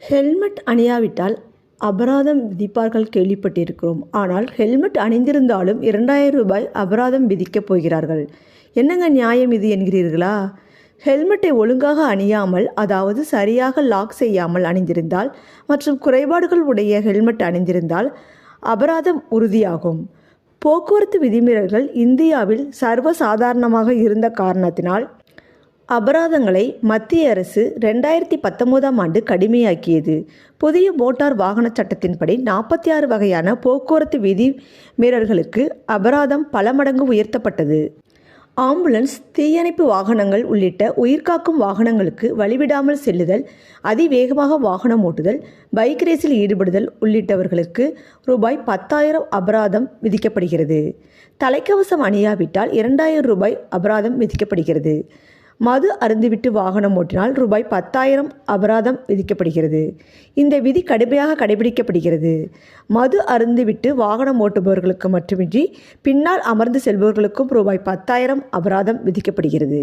Helmet அணியாவிட்டால் அபராதம் விதிப்பார்கள் கேள்விப்பட்டிருக்கிறோம். ஆனால் helmet அணிந்திருந்தாலும் 2000 ரூபாய் அபராதம் விதிக்கப் போகிறார்கள். என்னங்க நியாயம் இது என்கிறீர்களா? ஹெல்மெட்டை ஒழுங்காக அணியாமல், அதாவது சரியாக லாக் செய்யாமல் அணிந்திருந்தால் மற்றும் குறைபாடுகள் உடைய ஹெல்மெட் அணிந்திருந்தால் அபராதம் உறுதியாகும். போக்குவரத்து விதிமீறல்கள் இந்தியாவில் சர்வசாதாரணமாக இருந்த காரணத்தினால் அபராதங்களை மத்திய அரசு 2019ஆம் ஆண்டு கடுமையாக்கியது. புதிய மோட்டார் வாகன சட்டத்தின்படி 46 வகையான போக்குவரத்து விதி மீறல்களுக்கு அபராதம் பல மடங்கு உயர்த்தப்பட்டது. ஆம்புலன்ஸ், தீயணைப்பு வாகனங்கள் உள்ளிட்ட உயிர்காக்கும் வாகனங்களுக்கு வழிவிடாமல் செல்லுதல், அதிவேகமாக வாகனம் ஓட்டுதல், பைக் ரேஸில் ஈடுபடுதல் உள்ளிட்டவர்களுக்கு ரூபாய் 10,000 அபராதம் விதிக்கப்படுகிறது. தலைக்கவசம் அணியாவிட்டால் 2000 ரூபாய் அபராதம் விதிக்கப்படுகிறது. மது அருந்திவிட்டு வாகனம் ஓட்டினால் ரூபாய் 10,000 அபராதம் விதிக்கப்படுகிறது. இந்த விதி கடுமையாக கடைபிடிக்கப்படுகிறது. மது அருந்திவிட்டு வாகனம் ஓட்டுபவர்களுக்கு மட்டுமின்றி பின்னால் அமர்ந்து செல்பவர்களுக்கும் ரூபாய் 10,000 அபராதம் விதிக்கப்படுகிறது.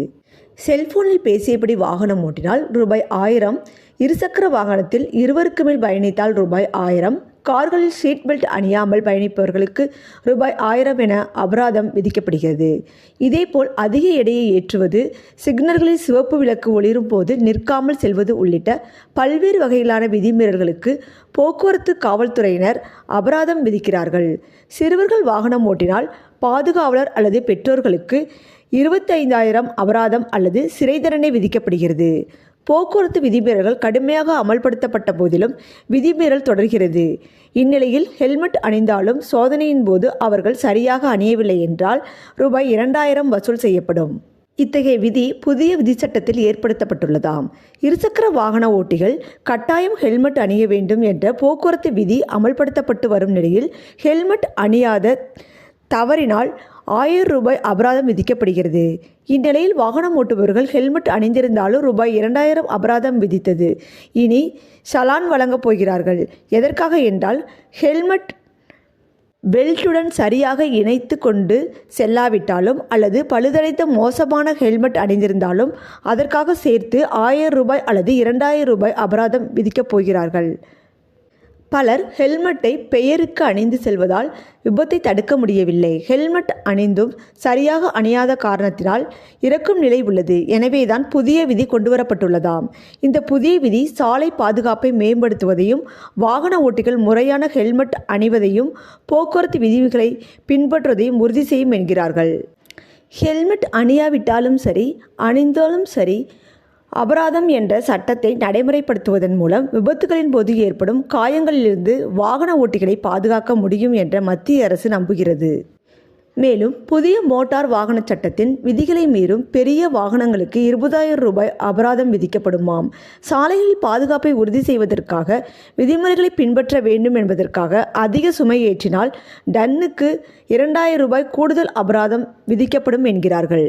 செல்போனில் பேசியபடி வாகனம் ஓட்டினால் ரூபாய் 1000, இருசக்கர வாகனத்தில் இருவருக்கு மேல் பயணித்தால் ரூபாய் 1000, கார்களில் சீட் பெல்ட் அணியாமல் பயணிப்பவர்களுக்கு ரூபாய் 1000 என அபராதம் விதிக்கப்படுகிறது. இதேபோல் அதிக எடையை ஏற்றுவது, சிக்னல்களில் சிவப்பு விளக்கு ஒளிரும் போது நிற்காமல் செல்வது உள்ளிட்ட பல்வேறு வகையிலான விதிமீறல்களுக்கு போக்குவரத்து காவல்துறையினர் அபராதம் விதிக்கிறார்கள். சிறுவர்கள் வாகனம் ஓட்டினால் பாதுகாவலர் அல்லது பெற்றோர்களுக்கு 25,000 அபராதம் அல்லது சிறை தண்டனை விதிக்கப்படுகிறது. போக்குவரத்து விதிமீறல்கள் கடுமையாக அமல்படுத்தப்பட்ட போதிலும் விதிமீறல் தொடர்கிறது. இந்நிலையில் ஹெல்மெட் அணிந்தாலும் சோதனையின் போது அவர்கள் சரியாக அணியவில்லை என்றால் ரூபாய் 2,000 வசூல் செய்யப்படும். இத்தகைய விதி புதிய விதிச்சட்டத்தில் ஏற்படுத்தப்பட்டுள்ளதாம். இருசக்கர வாகன ஓட்டிகள் கட்டாயம் ஹெல்மெட் அணிய வேண்டும் என்ற போக்குவரத்து விதி அமல்படுத்தப்பட்டு வரும் நிலையில் ஹெல்மெட் அணியாத தவறினால் 1000 ரூபாய் அபராதம் விதிக்கப்படுகிறது. இந்நிலையில் வாகனம் ஓட்டுபவர்கள் ஹெல்மெட் அணிந்திருந்தாலும் ரூபாய் 2,000 அபராதம் விதித்தது. இனி சலான் வழங்கப் போகிறார்கள். எதற்காக என்றால், ஹெல்மெட் பெல்ட்டுடன் சரியாக இணைத்து கொண்டு செல்லாவிட்டாலும் அல்லது பழுதடைந்த மோசமான ஹெல்மெட் அணிந்திருந்தாலும் அதற்காக சேர்த்து 1000 ரூபாய் அல்லது 2,000 ரூபாய் அபராதம் விதிக்கப் போகிறார்கள். பலர் ஹெல்மெட்டை பெயருக்கு அணிந்து செல்வதால் விபத்தை தடுக்க முடியவில்லை. ஹெல்மெட் அணிந்தும் சரியாக அணியாத காரணத்தினால் இறக்கும் நிலை உள்ளது. எனவேதான் புதிய விதி கொண்டுவரப்பட்டுள்ளதாம். இந்த புதிய விதி சாலை பாதுகாப்பை மேம்படுத்துவதையும், வாகன ஓட்டிகள் முறையான ஹெல்மெட் அணிவதையும், போக்குவரத்து விதிகளை பின்பற்றுவதையும் உறுதி செய்யும் என்கிறார்கள். ஹெல்மெட் அணியாவிட்டாலும் சரி, அணிந்தாலும் சரி, அபராதம் என்ற சட்டத்தை நடைமுறைப்படுத்துவதன் மூலம் விபத்துகளின் போது ஏற்படும் காயங்களிலிருந்து வாகன ஓட்டிகளை பாதுகாக்க முடியும் என்ற மத்திய அரசு நம்புகிறது. மேலும் புதிய மோட்டார் வாகன சட்டத்தின் விதிகளை மீறும் பெரிய வாகனங்களுக்கு 20,000 ரூபாய் அபராதம் விதிக்கப்படுமாம். சாலைகளில் பாதுகாப்பை உறுதி செய்வதற்காக விதிமுறைகளை பின்பற்ற வேண்டும் என்பதற்காக அதிக சுமை ஏற்றினால் டன்னுக்கு 2,000 ரூபாய் கூடுதல் அபராதம் விதிக்கப்படும் என்கிறார்கள்.